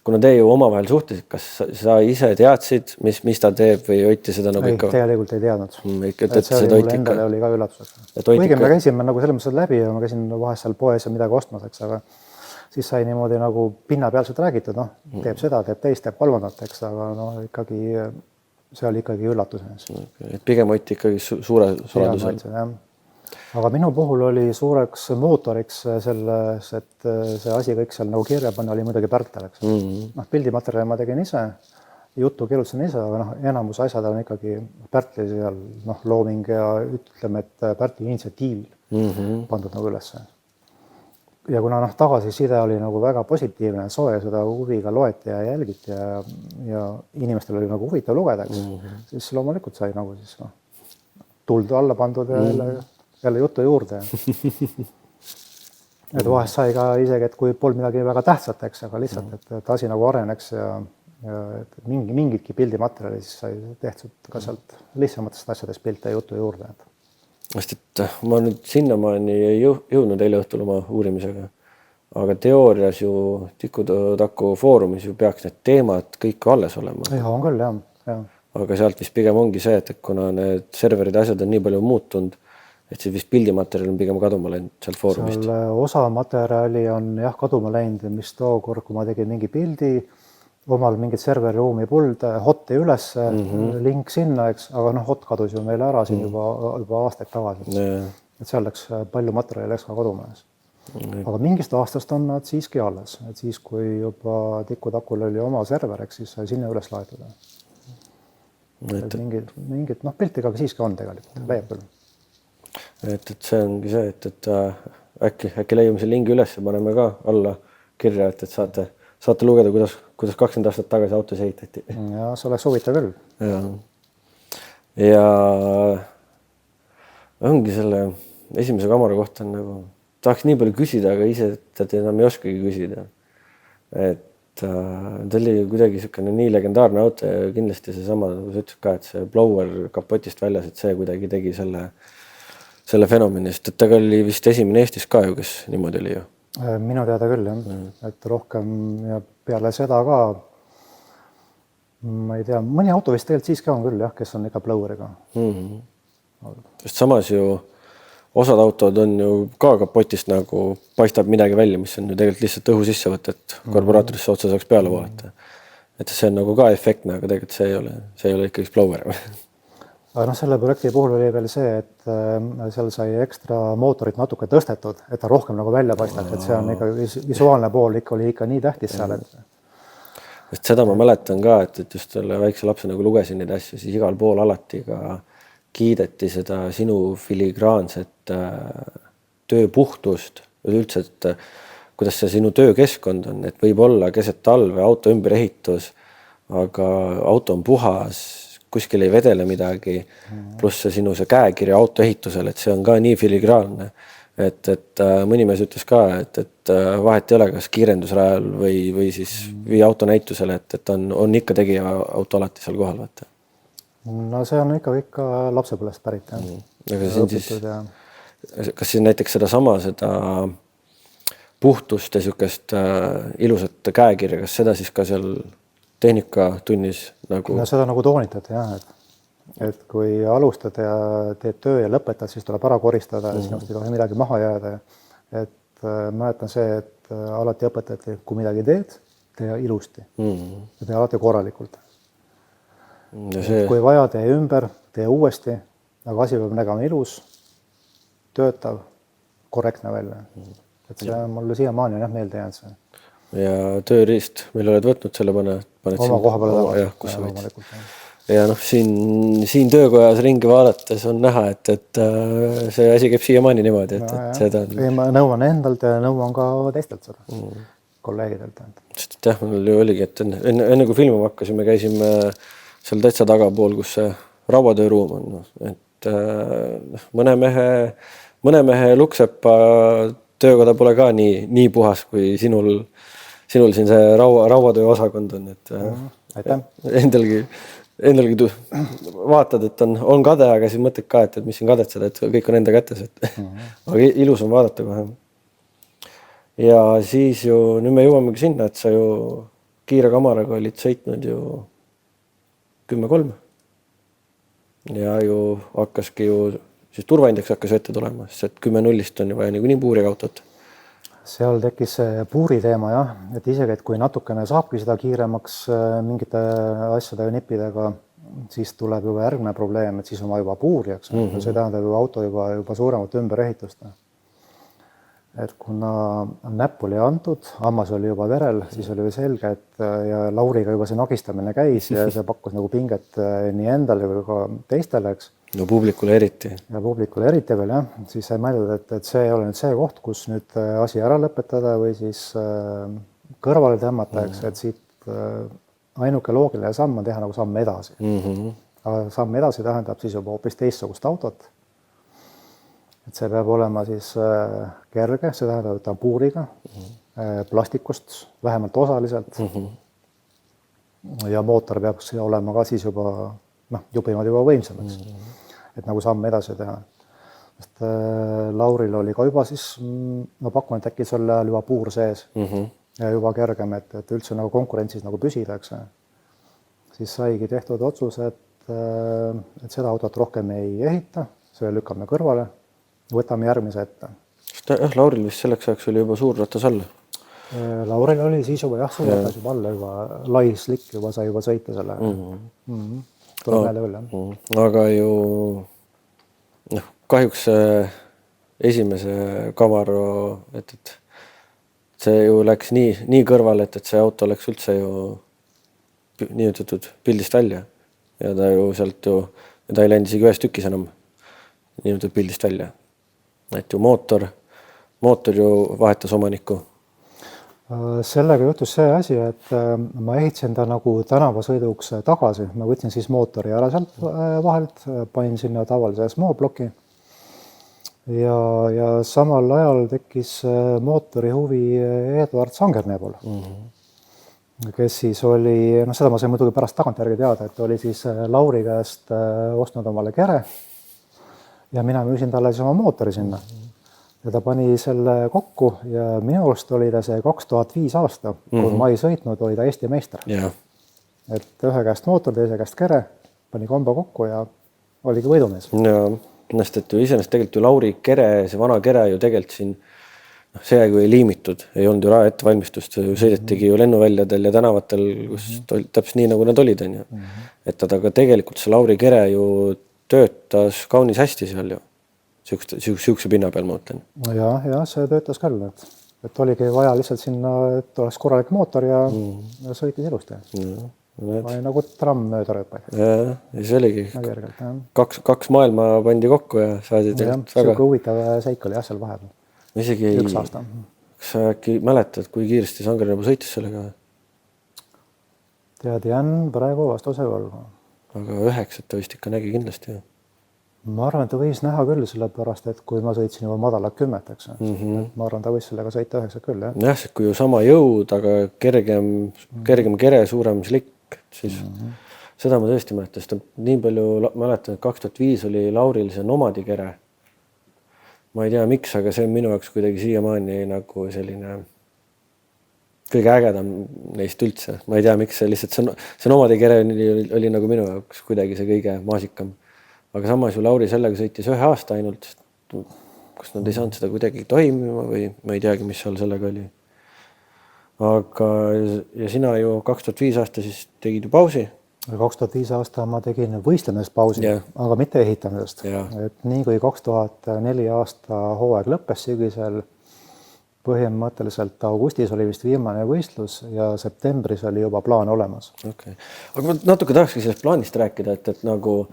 kuna te ju omavahel suhtlesid, kas sa ise teadsid, mis ta teeb või hoiti seda nagu ikka? Tegelikult ei teadnud. See oli mulle endale oli ka üllatuseks. Õige me käisime nagu selles mõttes läbi ja ma käisin vahest seal poes ja midagi ostmaseks, aga siis sai niimoodi nagu pinnapealselt räägitud, teeb seda, teeb teist, teeb kolmandat, eks, aga ikkagi see oli ikkagi üllatus. Pigem hoiti ikkagi suure saladusel. Aga minu puhul oli suureks mootoriks selles, et see asi kõik seal nagu kirja panna oli muidugi Pärtel, eks. Pildimaterjali ma tegin ise, juttu kirjutasin ise, aga enamus asjad on ikkagi Pärtli seal looming ja ütleme, et Pärtli initsiatiivil pandud nagu ülesse. Ja kuna tagasiside oli nagu väga positiivne, soe, seda huviga loeti ja jälgiti ja inimestel oli nagu huvitav lugeda, siis loomulikult sai nagu siis tuld alla pandud ja jälle juttu juurde. Et vahest sai ka isegi, et kui polnud midagi väga tähtsat, eks, aga lihtsalt, et asi nagu areneks ja et mingitki pildimaterjali siis sai tehtud ka sealt lihtsamatest asjadest pilte juttu juurde. Sest et ma nüüd sinnamaani ei jõudnud eile õhtul oma uurimisega, aga teoorias ju Tiku Taku foorumis ju peaks need teemad kõik alles olema. Ja, on küll, jah. Aga sealt vist pigem ongi see, et kuna need serverid asjad on nii palju muutunud, et siis vist pildimaterjal on pigem kaduma läinud sealt foorumist. Seal osa materjali on jah kaduma läinud, mis tookord, kui ma tegin mingi pildi, omal mingit serveriruumi puld, hotti üles, link sinna, eks, aga hot kadus ju meil ära siin juba aastaid tagasi. Et seal läks palju materjali läks ka kaduma. Aga mingist aastast on nad siiski alles. Et siis, kui juba Tiku Takul oli oma server, eks siis sai sinna üles laetud. Mingid pilti ka siiski on tegelikult, leiab küll. Et see ongi see, et äkki leiame selle lingi üles ja paneme ka alla kirja, et saate lugeda, kuidas 20 aastat tagasi autos ehitati. Ja see oleks huvitav küll. Ja ongi selle esimese kamera kohta nagu, tahaks nii palju küsida, aga ise enam ei oskagi küsida. Et ta oli kuidagi nii legendaarne auto ja kindlasti seesama, nagu sa ütlesid ka, et see blower kapotist väljas, et see kuidagi tegi selle selle fenomenist, et ta oli vist esimene Eestis ka ju, kes niimoodi oli ju. Minu teada küll jah, et rohkem ja peale seda ka ma ei tea, mõni auto vist tegelikult siiski on küll jah, kes on ikka blower'iga. Sest samas ju osad autod on ju ka kapotist nagu paistab midagi välja, mis on ju tegelikult lihtsalt õhu sisse võtta, et karburaatorisse otsa saaks peale voolata. Et see on nagu ka efektne, aga tegelikult see ei ole ikkagi blower. Aga selle projekti puhul oli veel see, et seal sai ekstra mootorit natuke tõstetud, et ta rohkem nagu välja paistab, et see on ikka visuaalne pool oli ikka nii tähtis seal, et Sest seda ma mäletan ka, et just selle väikse lapse nagu lugesin neid asju, siis igal pool alati ka kiideti seda sinu filigraanset tööpuhtust üldse, et kuidas see sinu töökeskkond on, et võib olla keset talve auto ümberehitus, aga auto on puhas, kuskil ei vedele midagi, pluss see sinu see käekirja auto ehitusel, et see on ka nii filigraanne. Et mõni mees ütles ka, et vahet ei ole, kas kiirendusrajal või siis vii auto näitusele, et on ikka tegija auto alati seal kohal. Võtta. No see on ikka lapsepõlvest pärit. Aga siin siis, kas siis näiteks seda puhtust ja niisugust ilusat käekirja, kas seda siis ka seal tehnikatunnis nagu... No seda nagu toonitati jah, et kui alustad ja teed töö ja lõpetad, siis tuleb ära koristada ja sinust ei tohi midagi maha jääda. Et mäletan see, et alati õpetati, kui midagi teed, tee ilusti. Ja tee alati korralikult. Kui vaja, tee ümber, tee uuesti, aga asi peab nägema ilus, töötav, korrektne välja. Et see on mulle siiamaani on meelde jäänud see. Ja tööriist, mille oled võtnud selle paned oma koha peale tagasi. Jah, kus sa võid. Ja siin töökojas ringi vaadates on näha, et see asi käib siiamaani niimoodi, et seda... Ma nõuan endalt ja nõuan ka teistelt seda, kolleegidelt. Sest jah, mul ju oligi, et enne kui filmima hakkasime, käisime seal täitsa tagapool, kus see rauatööruum on. Et mõne mehe Luksepa töökoda pole ka nii puhas, kui sinul siin see rauatöö osakond on. Endalgi vaatad, et on kade, aga siis mõtled ka, et mis siin kadetseda, et kõik on enda kätes. Aga ilus on vaadata kohe. Ja siis ju, nüüd me jõuamegi sinna, et sa ju kiire kamaraga olid sõitnud ju 10-3. Ja ju hakkaski ju, siis turvaindeks hakkas ette tulema, sest 10-0 on ju vaja nii puuriga autot. Seal tekkis puuri teema jah, et isegi, et kui natukene saabki seda kiiremaks mingite asjade ja nippidega, siis tuleb juba järgmine probleem, et siis on juba puuri, eks. See tähendab ju auto juba suuremat ümberehitust. Et kuna näpp oli antud, hammas oli juba verel, siis oli selge, et ja Lauriga juba see nagistamine käis ja see pakkus nagu pinget nii endale kui ka teistele, eks. No publikule eriti. Ja publikule eriti veel, jah. Siis sai mõeldud, et see ei ole nüüd see koht, kus nüüd asi ära lõpetada või siis kõrvale tõmmata, eks, et siit ainuke loogiline samm on teha nagu samm edasi. Aga samm edasi tähendab siis juba hoopis teistsugust autot. Et see peab olema siis kerge, see tähendab, et ta on puuriga, plastikust, vähemalt osaliselt. Ja mootor peab olema ka siis juba jupimad juba võimsamaks, et nagu samm edasi teha. Sest Lauril oli ka juba siis, ma pakun, et äkki selle ajal juba puur sees ja juba kergem, et üldse nagu konkurentsis nagu püsida, eks. Siis saigi tehtud otsus, et seda autot rohkem ei ehita, see lükkame kõrvale, võtame järgmise ette. Lauril vist selleks ajaks oli juba suur ratas alla? Lauril oli siis juba suur ratas juba alla, juba lai slik juba sai juba sõita selle. Aga ju kahjuks esimese Camaro, et see ju läks nii kõrvale, et see auto läks üldse ju nii ütletud pildist välja ja ta ju sealt ju, ta ei läinud isegi ühes tükis enam nii ütletud pildist välja. Et ju mootor ju vahetas omanikku. Sellega juhtus see asi, et ma ehitasin ta nagu tänavasõiduks tagasi. Ma võtsin siis mootori ära sealt vahelt, panin sinna tavalise small-bloki ja samal ajal tekkis mootori huvi Eduard Sangernee pool, kes siis oli, seda ma sain muidugi pärast tagantjärgi teada, et oli siis Lauri käest ostnud omale kere ja mina müüsin talle siis oma mootori sinna. Ja ta pani selle kokku ja minu arust oli ta see 2005 aasta, kui ma ei sõitnud, oli ta Eesti meister. Jah. Et ühe käest mootor, teise käest kere, pani kombo kokku ja oligi võidumees. Ja ennast, et ju iseenesest tegelikult ju Lauri kere, see vana kere ju tegelikult siin see aeg ei liimitud, ei olnud ju raja ettevalmistust, sõidetigi ju lennuväljadel ja tänavatel, kus täpselt nii, nagu nad olid, on ju. Et aga tegelikult see Lauri kere ju töötas kaunis hästi seal ju. Siukse pinna peal, ma mõtlen. Ja see töötas küll, et oligi vaja lihtsalt sinna, et oleks korralik mootor ja sõitis ilusti. Oli nagu tramm mööda rööpaid. Ja see oligi. Kergelt, kaks maailma pandi kokku ja saadi väga huvitav seik oli seal vahepeal. Isegi üks aasta. Kas sa äkki mäletad, kui kiiresti Sanger juba sõitis sellega? Tead, jään praegu vastuse võlgu. Aga 9 ta vist ikka nägi kindlasti. Ma arvan, et ta võis näha küll sellepärast, et kui ma sõitsin juba madalalt 10, eks. Ma arvan, ta võis sellega sõita 9 küll, jah. Jah, kui ju sama jõud, aga kergem kere, suurem slikk, siis seda ma tõesti mäletan, sest nii palju mäletan, et 2005 oli Lauril see Nomadi kere. Ma ei tea, miks, aga see on minu jaoks kuidagi siiamaani nagu selline kõige ägedam neist üldse. Ma ei tea, miks see lihtsalt see Nomadi kere oli nagu minu jaoks kuidagi see kõige maasikam. Aga samas ju Lauri sellega sõitis 1 aasta ainult, kas nad ei saanud seda kuidagi toimima või ma ei teagi, mis seal sellega oli. Aga ja sina ju 2005 aasta siis tegid ju pausi. 2005 aasta ma tegin võistlemisest pausi, aga mitte ehitamisest. Et nii kui 2004 aasta hooaeg lõppes sügisel, põhimõtteliselt augustis oli vist viimane võistlus ja septembris oli juba plaan olemas. Okay. Aga ma natuke tahakski sellest plaanist rääkida, et nagu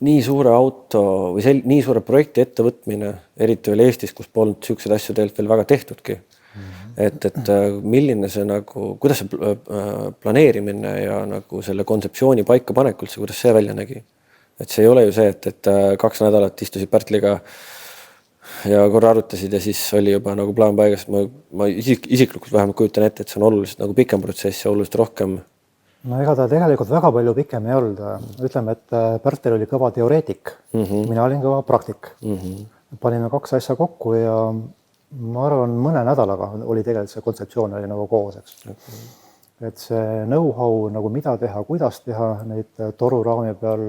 nii suure auto või nii suure projekti ettevõtmine, eriti veel Eestis, kus polnud siukseid asju tegelikult veel väga tehtudki. Et milline see nagu, kuidas see planeerimine ja nagu selle kontseptsiooni paika panek üldse, kuidas see välja nägi? Et see ei ole ju see, et 2 nädalat istusid Pärtliga ja korra arutasid ja siis oli juba nagu plaan paigas. Ma isiklikult vähemalt kujutan ette, et see on oluliselt nagu pikem protsess ja oluliselt rohkem. No ega ta tegelikult väga palju pikem ei olnud. Ütleme, et Pärtel oli kõva teoreetik. Mina olin kõva praktik. Panime 2 asja kokku ja ma arvan, mõne nädalaga oli tegelikult see kontseptsioon oli nagu koos, eks. Et see know-how, nagu mida teha, kuidas teha neid toruraami peal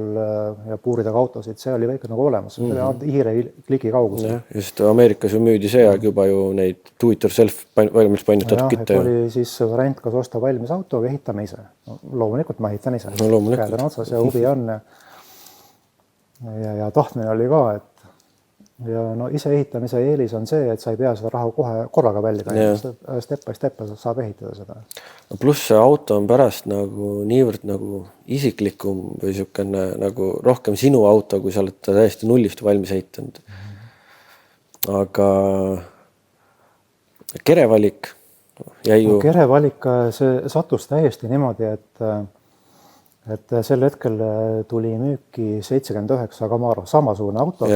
ja puuridega autosid, see oli kõik nagu olemas. See oli hiire kliki kaugus. Ja just Ameerikas ju müüdi see aeg juba ju neid do-it-yourself valmis painutatud kitte. Oli siis variant, kas osta valmis auto või ehitame ise. No, loomulikult ma ehitan ise. No, käed on otsas ja huvi on. Ja tahtmine oli ka, et ja no ise ehitamise eelis on see, et sa ei pea seda raha kohe korraga välja. Step by step saab ehitada seda. Pluss see auto on pärast nagu niivõrd nagu isiklikum või siukene nagu rohkem sinu auto, kui sa oled täiesti nullist valmis ehitanud. Aga kerevalik jäi ju... Kerevalik, see sattus täiesti niimoodi, et sel hetkel tuli müüki 79 Camaro, samasugune auto.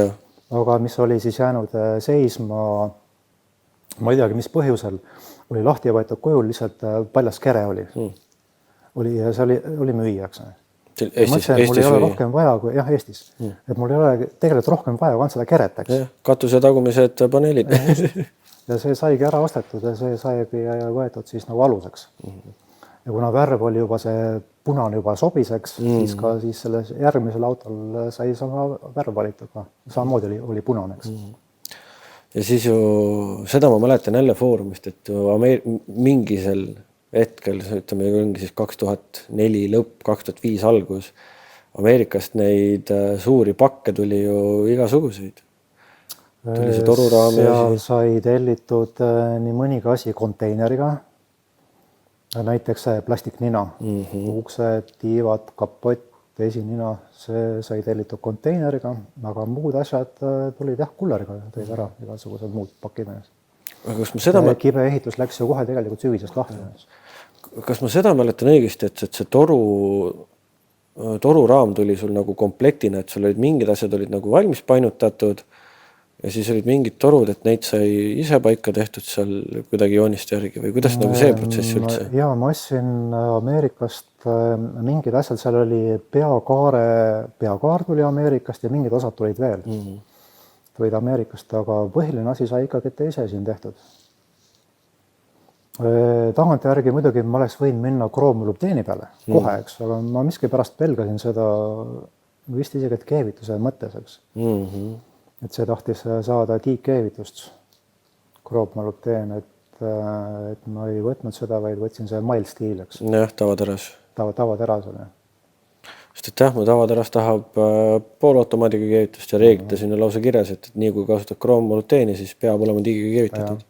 Aga mis oli siis jäänud seisma, ma ei teagi, mis põhjusel, oli lahti võetud kujul, lihtsalt paljas kere oli. Ja see oli müüjaks. Eestis mul ei ole rohkem vaja, kui Eestis. Et mul ei ole tegelikult rohkem vaja, kui on seda keretaks. Katuse tagumised paneelid. Ja see saigi ära ostetud ja see saigi võetud siis nagu aluseks. Ja kuna värv oli juba see punane juba sobiseks, siis ka siis selles järgmisel autol sai sama värv valitud. Samamoodi oli punaneks. Ja siis ju seda ma mäletan jälle foorumist, et mingisel hetkel, ütleme siis 2004 lõpp, 2005 algus, Ameerikast neid suuri pakke tuli ju igasuguseid. Tuli see toruraami. Seal sai tellitud nii mõniga asi konteineriga. Näiteks plastiknina, uksed, tiivad, kapott, esinina, see sai tellitud konteineriga, aga muud asjad tulid kulleriga, tõid ära igasugused muud pakkimees. Kibe ehitus läks ju kohe tegelikult sügisest lahti. Kas ma seda mäletan õigesti, et see toruraam tuli sul nagu komplektina, et sul olid mingid asjad olid nagu valmis painutatud ja siis olid mingid torud, et neid sai ise paika tehtud seal kuidagi jooniste järgi või kuidas nagu see protsess üldse? Ja ma ostsin Ameerikast mingid asjad, seal oli peakaar tuli Ameerikast ja mingid osad tulid veel. Tulid Ameerikast, aga põhiline asi sai ikkagi ise siin tehtud. Tagantjärgi muidugi ma oleks võinud minna kroomolüpteeni peale kohe, eks, aga ma miskipärast pelgasin seda vist isegi, et keevituse mõttes, eks. Et see tahtis saada tiikkeevitust, kroomolüpteen, et ma ei võtnud seda, vaid võtsin see mild steel, eks. Jah, tavateras. Tavateras oli. Sest et jah, mu tavateras tahab poolautomaadiga keevitust ja reeglite sinna lausa kirjas, et nii kui kasutad kroomolüpteeni, siis peab olema tiigiga keevitatud.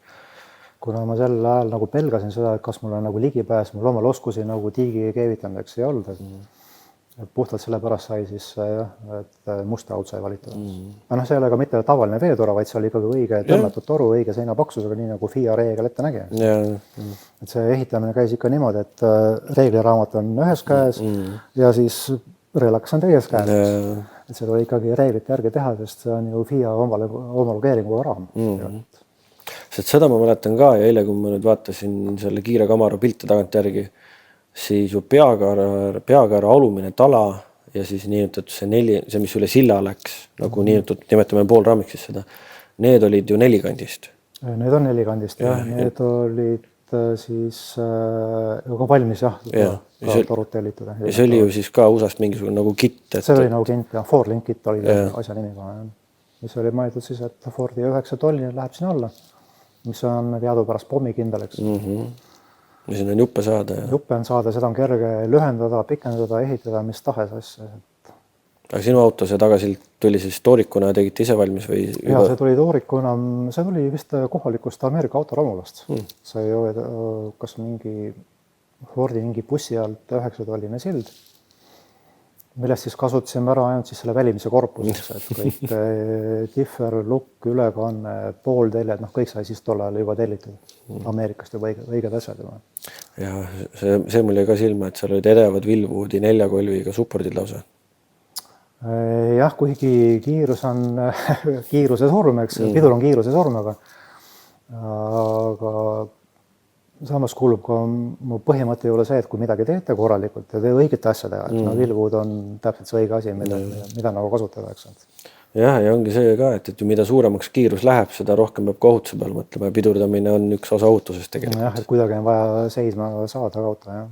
Kuna ma sel ajal nagu pelgasin seda, et kas mul on nagu ligipääs, mul omal oskusi nagu tiigi keevitamiseks ei olnud. Et puhtalt selle pärast sai siis et musta aut sai valitud. Aga see ei ole ka mitte tavaline veetora, vaid see oli ikkagi õige tõmmatud toru, õige seina paksusega, nii nagu FIA reegel ette nägi. Et see ehitamine käis ikka niimoodi, et reegliraamat on ühes käes ja siis relakas on teises käes. Et see tuli ikkagi reeglite järgi teha, sest see on ju FIA homologeeringu raam. Sest seda ma mäletan ka ja eile, kui ma nüüd vaatasin selle kiire kamera pilte tagant järgi, siis ju peakaara alumine tala ja siis niinimetatud see, mis üle silla läks, nagu niinimetatud, nimetame poolraamiks siis seda, need olid ju nelikandist. Need on nelikandist, jah. Need olid siis ka valmis, jah, ka torud tellitud. Ja see oli ju siis ka USA-st mingisugune nagu kit. See oli nagu kint, jah, Ford Link kit oli asja nimi ka. Mis oli mõeldud siis, et Fordi 9 tolli läheb sinna alla, mis on teadupärast pommikindel, eks. Ja siin on juppe saada. Juppe on saada, seda on kerge lühendada, pikendada, ehitada, mis tahes asja. Aga sinu auto see tagasilt tuli siis toorikuna ja tegite ise valmis või? Ja see tuli toorikuna, see tuli vist kohalikust Ameerika autoromulast. See ei ole kas mingi Fordi mingi bussi alt 9-tolline sild, millest siis kasutasime ära ainult siis selle välimise korpuseks, et kõik differ, lukk, ülekanne, poolteljed, kõik sai siis tol ajal juba tellitud Ameerikast juba õiged asjad juba. Ja see mul jäi ka silma, et seal olid edevad Wilwoodi 4-kolviga supportid lausa. Jah, kuigi kiirus on kiiruse surm, eks, pidur on kiiruse surm, aga samas kuulub ka mu põhimõte juurde see, et kui midagi teete korralikult ja tee õigete asjadega, et Wilwood on täpselt see õige asi, mida nagu kasutada, eks. Jah, ja ongi see ka, et ju mida suuremaks kiirus läheb, seda rohkem peab kohutuse peal mõtlema ja pidurdamine on üks osa ohutusest tegelikult. Jah, et kuidagi on vaja seisma saada auto, jah.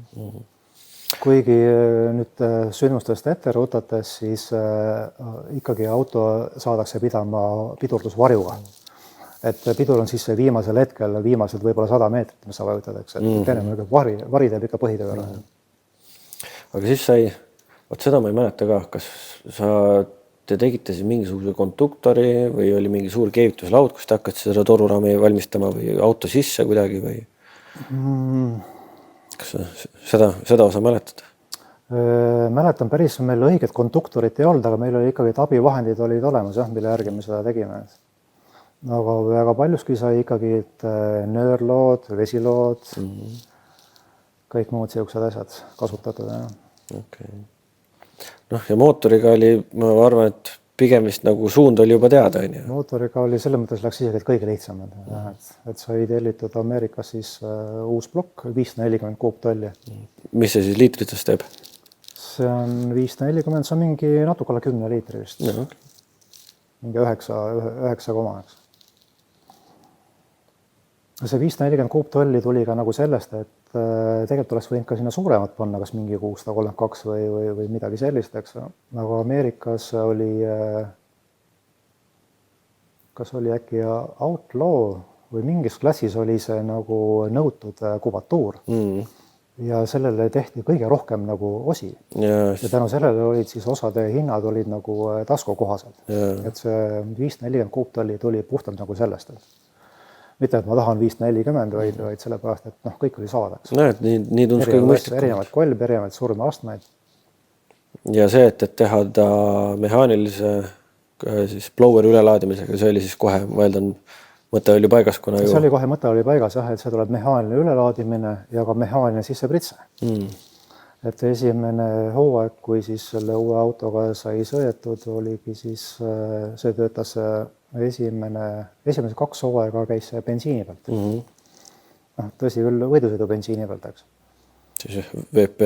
Kuigi nüüd sündmustest ette rutates, siis ikkagi auto saadakse pidama pidurdusvarjuga. Et pidur on siis see viimasel hetkel, viimased võib-olla 100 meetrit, mis sa vajutad, eks, et teine vari teeb ikka põhitöö ära. Aga siis sai, seda ma ei mäleta ka, kas te tegite siis mingisuguse konduktori või oli mingi suur keevituslaud, kus te hakkate seda toruraami valmistama või auto sisse kuidagi või? Kas seda osa mäletad? Mäletan päris, meil õiget konduktorit ei olnud, aga meil oli ikkagi abivahendid olid olemas, mille järgi me seda tegime. Aga väga paljuski sai ikkagi nöörlood, vesilood, kõik muud sellised asjad kasutatud. Okay. Ja mootoriga oli, ma arvan, et pigem vist nagu suund oli juba teada. Mootoriga oli selles mõttes läks isegi kõige lihtsamad. Et sai tellitud Ameerikas siis uus plokk, 540 kuuptolli. Mis see siis liitritest teeb? See on 540, see on mingi natuke alla 10 liitri vist. Mingi 9,. See 540 kuuptolli tuli ka nagu sellest, et tegelikult oleks võinud ka sinna suuremat panna, kas mingi 632 või midagi sellist, eks. Nagu Ameerikas oli, kas oli äkki Outlaw või mingis klassis oli see nagu nõutud kubatuur. Ja sellele tehti kõige rohkem nagu osi. Ja tänu sellele olid siis osade hinnad olid nagu taskukohased. Et see 540 kuuptolli tuli puhtalt nagu sellest. Mitte, et ma tahan 540, vaid selle pärast, et kõik oli saada. Et nii tundus kõige mõistlikum. Erinevaid kolbi, erinevaid surmeastmeid. Ja see, et teha ta mehaanilise siis blower ülelaadimisega, see oli siis kohe, ma eeldan, mõte oli paigas, kuna see oli kohe mõte oli paigas, et see tuleb mehaaniline ülelaadimine ja ka mehaaniline sissepritse. Et esimene hooaeg, kui siis selle uue autoga sai sõetud, oligi siis see töötas esimesed 2 hooaega käis bensiini pealt. Noh, tõsi küll, võidusõidu bensiini pealt, eks. Siis VP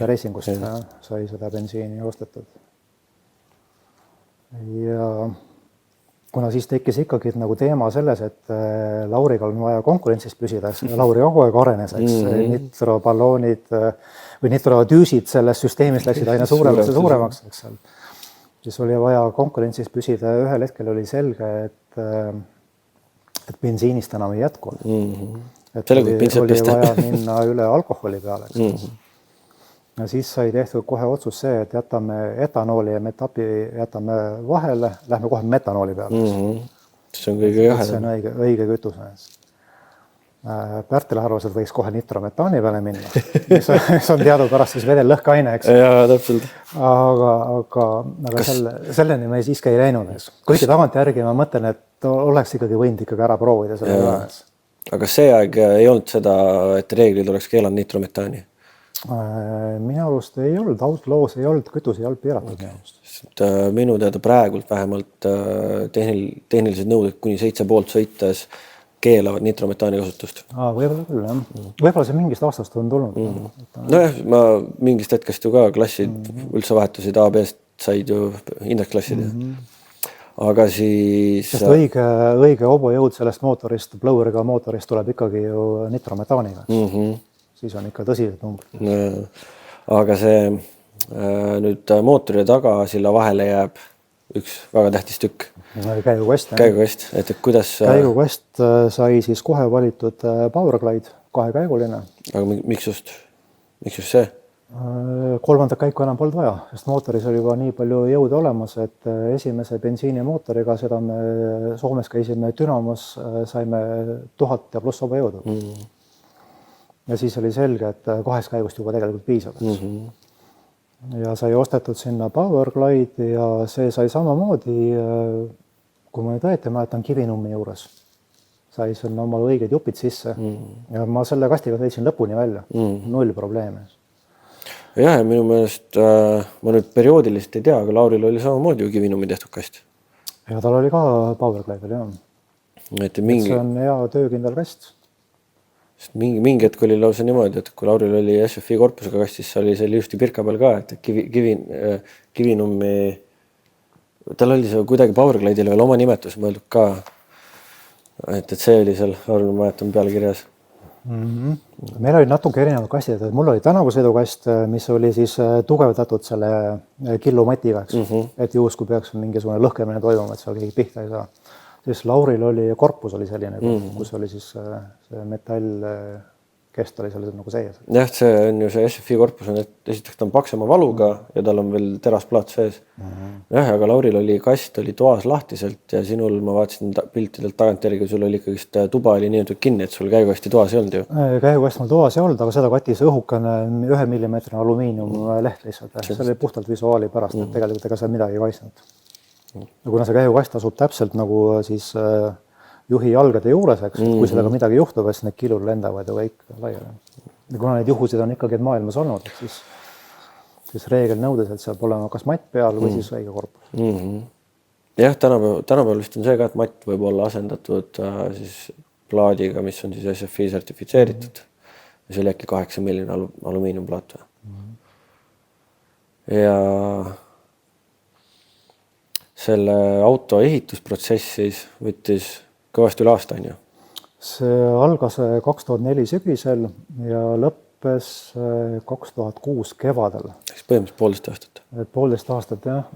Racingust sai seda bensiini ostetud. Ja kuna siis tekkis ikkagi nagu teema selles, et Lauriga on vaja konkurentsis püsida, Lauri kogu aeg arenes, eks nitroballoonid või nitrodüüsid selles süsteemis läksid aina suuremaks ja suuremaks, eks seal. Siis oli vaja konkurentsis püsida ja ühel hetkel oli selge, et bensiinist enam ei jätku. Et oli vaja minna üle alkoholi peale. Ja siis sai tehtud kohe otsus see, et jätame etanooli ja metapi jätame vahele, lähme kohe metanooli peale. See on kõige jahedam. See on õige kütus. Pärtel arvas, et võiks kohe nitrometaani peale minna, mis on teadupärast siis vedellõhkeaine, eks. Jaa, täpselt. Aga selleni me siiski ei läinud. Kuigi tagantjärgi ma mõtlen, et oleks ikkagi võinud ikkagi ära proovida selle üles. Aga see aeg ei olnud seda, et reeglid oleks keelanud nitrometaani? Minu arust ei olnud, outlaws ei olnud, kütus ei olnud piiratud. Minu teada praegult vähemalt tehnilised nõuded kuni 7,5 sõites keelavad nitrometaani kasutust. Võib-olla küll, jah. Võib-olla see mingist aastast on tulnud. Nojah, ma mingist hetkest ju ka klassid üldse vahetusid A-B-st said ju hindasklassid. Aga siis... Sest õige hobojõud sellest mootorist, bloweriga mootorist tuleb ikkagi ju nitrometaaniga. Siis on ikka tõsised numbrid. Aga see nüüd mootori taga silla vahele jääb üks väga tähtis tükk. Käigukast. Et kuidas... Käigukast sai siis kohe valitud Powerglide, 2-käiguline. Aga miks just see? 3. käiku enam polnud vaja, sest mootoris oli juba nii palju jõude olemas, et esimese bensiinimootoriga seda me Soomes käisime Dynamos, saime 1000 ja pluss hobojõudu. Ja siis oli selge, et 2 käigust juba tegelikult piisab. Ja sai ostetud sinna Powerglide ja see sai samamoodi, kui ma nüüd õieti mäletan, Kivinummi juures. Sai sinna omal õiged jupid sisse ja ma selle kastiga sõitsin lõpuni välja. 0 probleeme. Jah, ja minu meelest, ma nüüd perioodilist ei tea, aga Lauril oli samamoodi ju Kivinummi tehtud kast. Ja tal oli ka Powerglide, jah. See on hea töökindel kast. Mingi hetk oli lausa niimoodi, et kui Lauril oli SFI korpusega kast, siis oli see Liusti Pirka peal ka, et Kivinummi, tal oli see kuidagi Powerglide'ile veel oma nimetus mõeldud ka, et see oli seal, Lauril ma mäletan peale kirjas. Meil oli natuke erinevad kastid, et mul oli tänavusõidukast, mis oli siis tugevdatud selle killumatiga, et juhus, kui peaks mingisugune lõhkemine toimuma, et seal keegi pihta ei saa. Siis Lauril oli korpus oli selline, kus oli siis see metallkest oli seal nagu sees. Jah, see on ju see SFI korpus on, et esiteks ta on paksema valuga ja tal on veel terasplaat sees. Jah, aga Lauril oli kast, oli toas lahtiselt ja sinul ma vaatasin piltidelt tagantjärgi, sul oli ikkagist tuba oli nii kinni, et sul käigukasti toas ei olnud ju. Käigukast mul toas ei olnud, aga seda katis õhukane 1 millimeetrine alumiinium leht lihtsalt. See oli puhtalt visuaali pärast, et tegelikult ega seal midagi ei kaisnud. Ja kuna see käigukast asub täpselt nagu siis juhi jalgade juures, eks, kui sellega midagi juhtub, siis need kilud lendavad ju kõik laiali. Ja kuna neid juhusid on ikkagi maailmas olnud, siis reegel nõudes, et seal pole kas matt peal või siis õige korpus. Jah, tänapäeval vist on see ka, et matt võib olla asendatud siis plaadiga, mis on siis SFI sertifitseeritud. Ja see oli äkki 8 milline alumiiniumplaat. Ja selle auto ehitusprotsessis võttis kõvasti üle aasta, on ju? See algas 2004 sügisel ja lõppes 2006 kevadel. Põhimõtteliselt 1,5 aastat. 1,5 aastat, jah.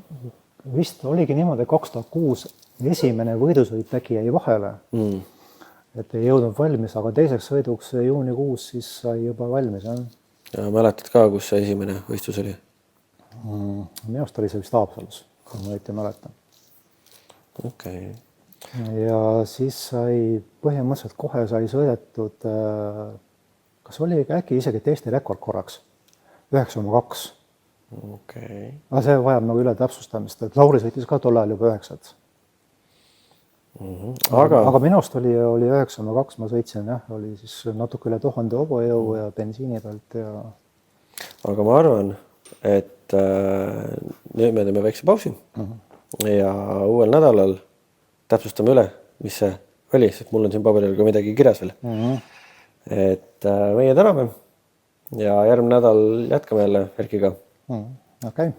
Vist oligi niimoodi, 2006 esimene võidusõit äkki jäi vahele. Et ei jõudnud valmis, aga teiseks sõiduks juunikuus siis sai juba valmis. Ja mäletad ka, kus see esimene võistlus oli? Minust oli see vist Haapsalus. Kui ma õieti mäletan. Okay. Ja siis sai põhimõtteliselt kohe sai sõidetud, kas oli äkki isegi Eesti rekord korraks, 9,2. Okay. Aga see vajab nagu üle täpsustamist, et Lauri sõitis ka tol ajal juba 9. Aga minust oli 9,2, ma sõitsin, jah, oli siis natuke üle 1000 hobojõu ja bensiini pealt ja... Aga ma arvan, et nüüd me teeme väikse pausi ja uuel nädalal täpsustame üle, mis see oli, sest mul on siin paberil ka midagi kirjas veel. Et meie täname ja järgmine nädal jätkame jälle Erkiga. Okei.